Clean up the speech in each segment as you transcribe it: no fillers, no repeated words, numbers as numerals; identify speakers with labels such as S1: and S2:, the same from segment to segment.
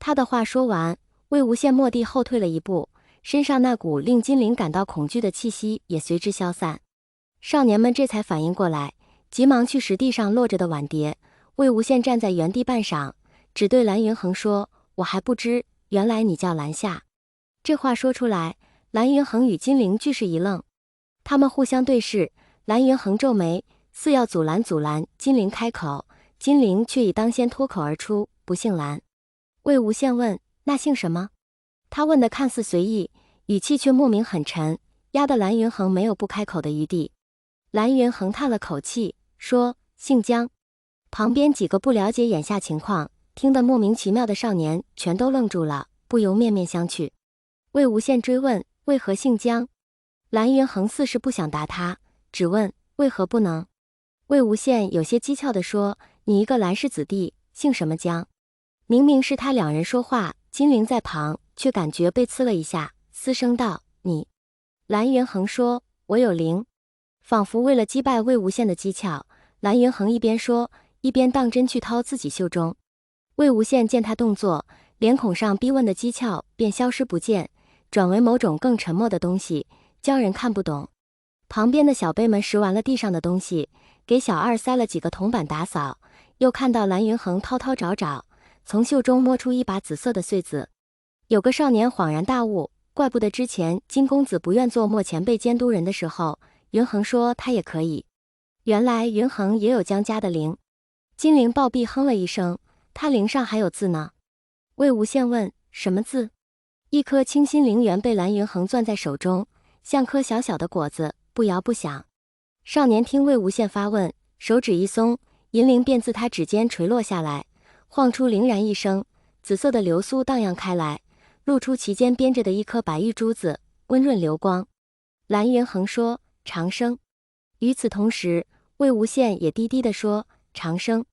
S1: 他的话说完，魏无羡蓦地后退了一步，身上那股令金陵感到恐惧的气息也随之消散。少年们这才反应过来，急忙去拾地上落着的碗碟。魏无羡站在原地半晌，只对蓝云恒说：“我还不知，原来你叫蓝夏。”这话说出来，蓝云恒与金陵俱是一愣，他们互相对视。蓝云恒皱眉，似要阻拦金陵开口，金陵却已当先脱口而出：“不姓蓝。”魏无羡问：“那姓什么？”他问的看似随意，语气却莫名很沉，压得蓝云恒没有不开口的余地。蓝云恒叹了口气，说：“姓姜。”旁边几个不了解眼下情况，听得莫名其妙的少年全都愣住了，不由面面相觑。魏无羡追问：“为何姓姜？”蓝云恒似是不想答他，只问：“为何不能？”魏无羡有些讥诮地说：“你一个蓝氏子弟，姓什么姜？”明明是他两人说话，金陵在旁，却感觉被刺了一下，嘶声道：“你。”蓝云恒说：“我有灵。”仿佛为了击败魏无羡的讥诮，蓝云恒一边说，一边当真去掏自己袖中。魏无羡见他动作，脸孔上逼问的讥诮便消失不见，转为某种更沉默的东西，教人看不懂。旁边的小辈们拾完了地上的东西，给小二塞了几个铜板打扫，又看到蓝云恒掏掏找找，从袖中摸出一把紫色的穗子。有个少年恍然大悟，怪不得之前金公子不愿做末前辈监督人的时候，云恒说他也可以。原来云恒也有姜家的灵。金陵暴毙哼了一声，他灵上还有字呢。魏无羡问：“什么字？”一颗清新灵元被蓝云恒攥在手中，像颗小小的果子，不摇不响。少年听魏无羡发问，手指一松，银铃便自他指尖垂落下来，晃出铃然一声，紫色的流苏荡漾开来，露出其间编着的一颗白玉珠子，温润流光。蓝云恒说：“长生。”与此同时，魏无羡也低低地说：“长生。”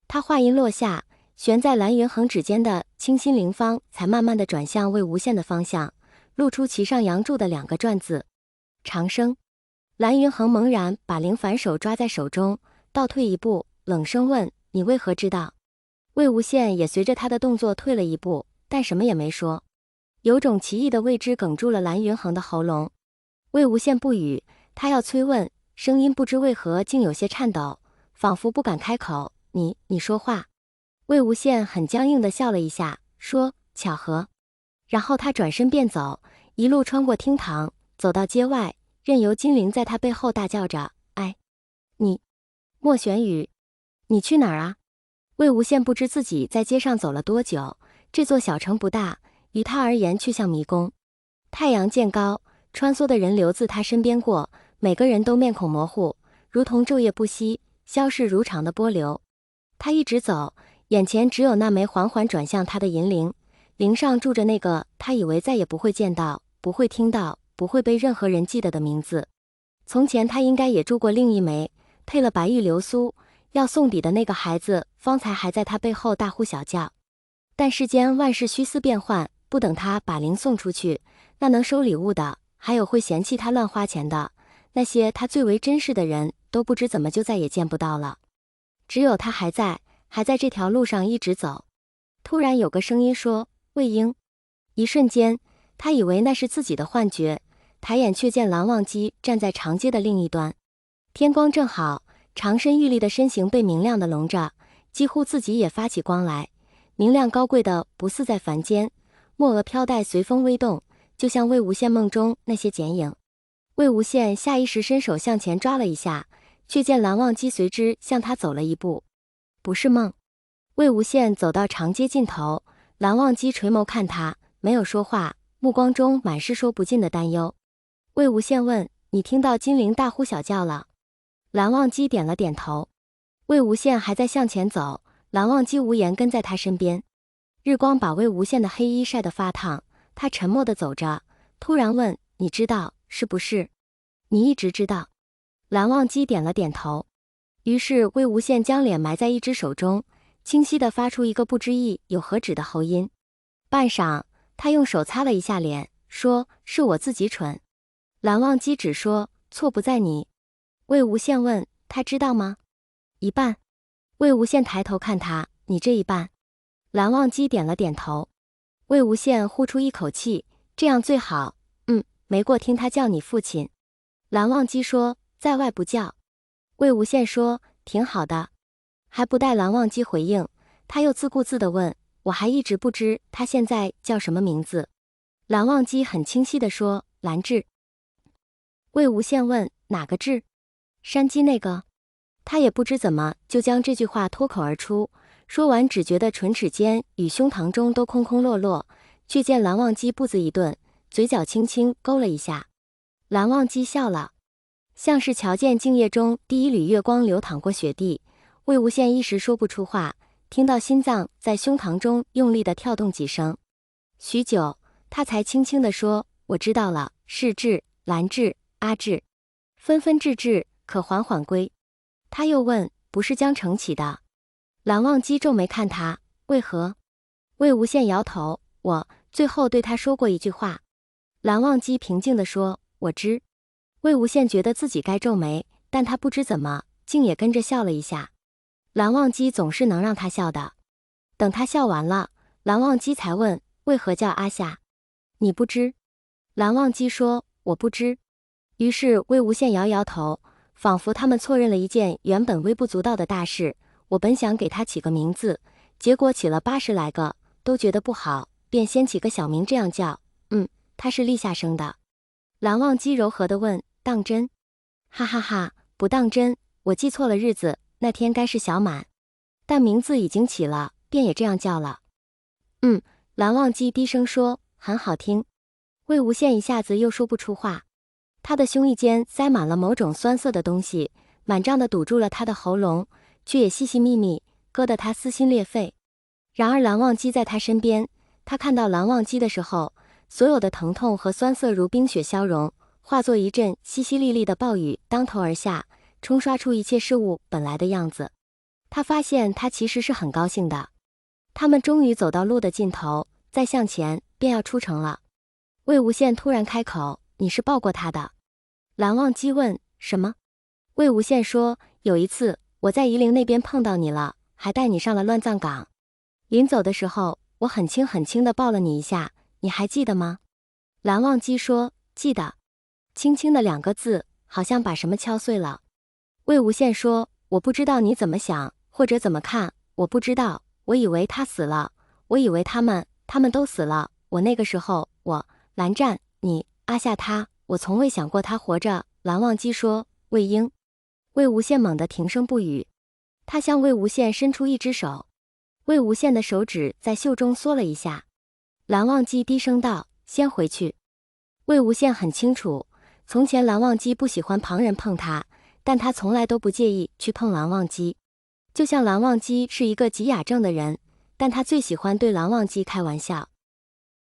S1: 他话音落下，悬在蓝云恒指尖的清新灵方才慢慢地转向魏无羡的方向，露出其上扬注的两个篆字：“长生。”蓝云恒猛然把灵反手抓在手中，倒退一步，冷声问：“你为何知道？”魏无羡也随着他的动作退了一步，但什么也没说。有种奇异的未知哽住了蓝云恒的喉咙。魏无羡不语，他要催问，声音不知为何竟有些颤抖，仿佛不敢开口：“你说话。”魏无羡很僵硬地笑了一下，说：“巧合。”然后他转身便走，一路穿过厅堂，走到街外，任由金陵在他背后大叫着：“哎，你，莫玄羽，你去哪儿啊？”魏无羡不知自己在街上走了多久，这座小城不大，于他而言却像迷宫。太阳渐高，穿梭的人流自他身边过，每个人都面孔模糊，如同昼夜不息、消逝如常的波流。他一直走，眼前只有那枚缓缓转向他的银铃，铃上住着那个他以为再也不会见到、不会听到、不会被任何人记得的名字。从前他应该也住过另一枚，配了白玉流苏，要送抵的那个孩子方才还在他背后大呼小叫。但世间万事虚思变幻，不等他把铃送出去，那能收礼物的，还有会嫌弃他乱花钱的，那些他最为珍视的人，都不知怎么就再也见不到了。只有他还在这条路上一直走。突然有个声音说：“魏婴。”一瞬间，他以为那是自己的幻觉，抬眼却见蓝忘机站在长街的另一端。天光正好，长身玉立的身形被明亮的笼着，几乎自己也发起光来，明亮高贵的不似在凡间，墨额飘带随风微动，就像魏无羡梦中那些剪影。魏无羡下意识伸手向前抓了一下，却见蓝忘机随之向他走了一步。不是梦。魏无羡走到长街尽头，蓝忘机垂眸看他，没有说话，目光中满是说不尽的担忧。魏无羡问：“你听到金陵大呼小叫了？”蓝忘机点了点头。魏无羡还在向前走，蓝忘机无言跟在他身边。日光把魏无羡的黑衣晒得发烫，他沉默地走着，突然问：“你知道是不是？”“你一直知道。”蓝忘机点了点头。于是魏无羡将脸埋在一只手中，清晰地发出一个不知意有何指的喉音。半晌，他用手擦了一下脸，说：“是我自己蠢。”蓝忘机只说：“错不在你。”魏无羡问：“他知道吗？”“一半。”魏无羡抬头看他：“你这一半？”蓝忘机点了点头。魏无羡呼出一口气，这样最好。没过听他叫你父亲。蓝忘机说，在外不叫。魏无羡说，挺好的。还不待蓝忘机回应，他又自顾自地问，我还一直不知他现在叫什么名字。蓝忘机很清晰地说，蓝雉。魏无羡问，哪个雉？山鸡那个。他也不知怎么就将这句话脱口而出，说完只觉得唇齿间与胸膛中都空空落落，却见蓝忘机步子一顿，嘴角轻轻勾了一下。蓝忘机笑了，像是瞧见静夜中第一缕月光流淌过雪地。魏无羡一时说不出话，听到心脏在胸膛中用力地跳动几声，许久，他才轻轻地说，我知道了，是雉，蓝雉，阿雉，纷纷雉雉，可缓缓归。他又问，不是江澄起的？蓝忘机皱眉看他，为何？魏无羡摇头，我最后对他说过一句话。蓝忘机平静地说，我知。魏无羡觉得自己该皱眉，但他不知怎么，竟也跟着笑了一下。蓝忘机总是能让他笑的。等他笑完了，蓝忘机才问，为何叫阿夏？你不知？蓝忘机说，我不知。于是魏无羡摇摇头，仿佛他们错认了一件原本微不足道的大事。我本想给他起个名字，结果起了80来个，都觉得不好，便先起个小名这样叫。他是立夏生的。蓝忘机柔和地问，当真？哈哈哈，不当真，我记错了日子，那天该是小满，但名字已经起了，便也这样叫了。蓝忘机低声说，很好听。魏无羡一下子又说不出话，他的胸臆间塞满了某种酸涩的东西，满胀地堵住了他的喉咙，却也细细密密，割得他撕心裂肺。然而蓝忘机在他身边，他看到蓝忘机的时候，所有的疼痛和酸涩如冰雪消融，化作一阵淅淅沥沥的暴雨当头而下，冲刷出一切事物本来的样子。他发现他其实是很高兴的。他们终于走到路的尽头，再向前便要出城了。魏无羡突然开口，你是抱过他的？蓝忘机问，什么？魏无羡说，有一次我在夷陵那边碰到你了，还带你上了乱葬岗。临走的时候，我很轻很轻地抱了你一下，你还记得吗？蓝忘机说，记得。轻轻的2个字，好像把什么敲碎了。魏无羡说，我不知道你怎么想，或者怎么看，我不知道，我以为他死了，我以为他们都死了，我那个时候，我，蓝湛，你，阿夏他，我从未想过他活着。蓝忘机说，魏婴。魏无羡猛地停声不语，他向魏无羡伸出一只手，魏无羡的手指在袖中缩了一下。蓝忘机低声道，先回去。魏无羡很清楚，从前蓝忘机不喜欢旁人碰他，但他从来都不介意去碰蓝忘机。就像蓝忘机是一个极雅正的人，但他最喜欢对蓝忘机开玩笑。